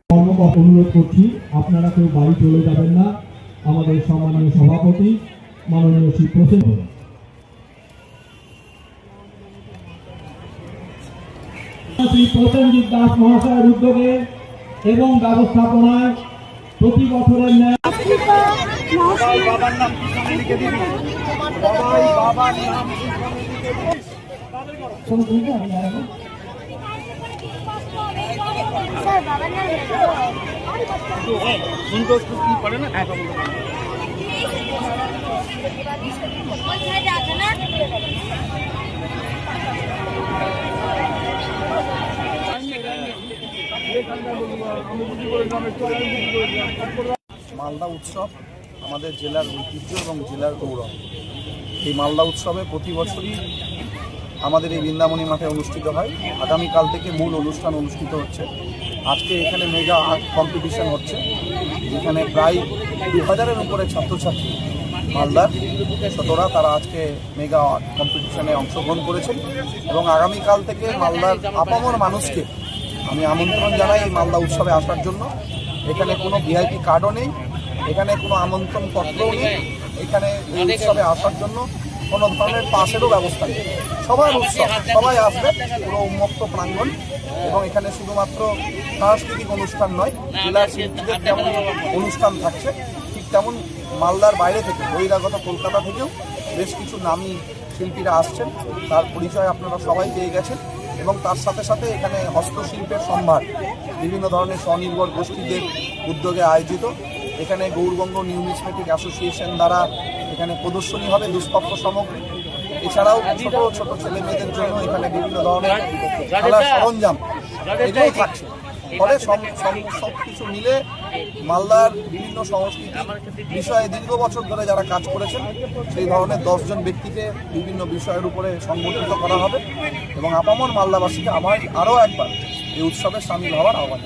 অনুরোধ করছি আপনারা কেউ বাড়ি চলে যাবেন না। আমাদের সম্মানীয় সভাপতি মাননীয় শ্রী প্রসেনজিৎ দাস মহাশয়ের উদ্যোগে এবং ব্যবস্থাপনায় প্রতি বছরের ন্যায় মালদা উৎসব আমাদের জেলার ঐতিহ্য এবং জেলার গৌরব। এই মালদা উৎসবে প্রতি বছরই আমাদের এই বৃন্দাবনী মাঠে অনুষ্ঠিত হয়। আগামীকাল থেকে মূল অনুষ্ঠান অনুষ্ঠিত হচ্ছে। আজকে এখানে মেগা আর্ট কম্পিটিশন হচ্ছে, যেখানে প্রায় 2000-এর উপরে ছাত্রছাত্রী মালদার ছোটরা তারা আজকে মেগা আর্ট কম্পিটিশনে অংশগ্রহণ করেছেন। এবং আগামীকাল থেকে মালদার আপামর মানুষকে আমি আমন্ত্রণ জানাই এই মালদা উৎসবে আসার জন্য। এখানে কোনো ভিআইপি কার্ডও নেই, এখানে কোনো আমন্ত্রণ পত্রও নেই, এখানে এই উৎসবে আসার জন্য কোনো ধরনের পাসেরও ব্যবস্থা নেই। সবার উৎসব, সবাই আসবে, পুরো উন্মুক্ত প্রাঙ্গণ। এবং এখানে শুধুমাত্র সাংস্কৃতিক অনুষ্ঠান নয়, জেলার শিল্পীদের যেমন অনুষ্ঠান থাকছে ঠিক তেমন মালদার বাইরে থেকে বহিরাগত কলকাতা থেকেও বেশ কিছু নামী শিল্পীরা আসছেন। তার পরিচয় আপনারা সবাই পেয়ে গেছেন। এবং তার সাথে সাথে এখানে হস্তশিল্পের সম্ভার বিভিন্ন ধরনের স্বনির্ভর গোষ্ঠীদের উদ্যোগে আয়োজিত। এখানে গৌরবঙ্গ নিউমিসমেটিক অ্যাসোসিয়েশন দ্বারা এখানে প্রদর্শনী হবে দুষ্প্রাপ্য সামগ্রী। এছাড়াও ছোট ছোট ছেলে মেয়েদের জন্য এখানে বিভিন্ন ধরনের খেলার সরঞ্জাম এগুলোও থাকছে। ফলে সব কিছু মিলে মালদার বিভিন্ন সংস্কৃতি বিষয়ে দীর্ঘ বছর ধরে যারা কাজ করেছেন সেই ধরনের 10 জন ব্যক্তিকে বিভিন্ন বিষয়ের উপরে সংগঠিত করা হবে। এবং আপামর মালদাবাসীকে আরও একবার এই উৎসবে সামিল হওয়ার আহ্বান।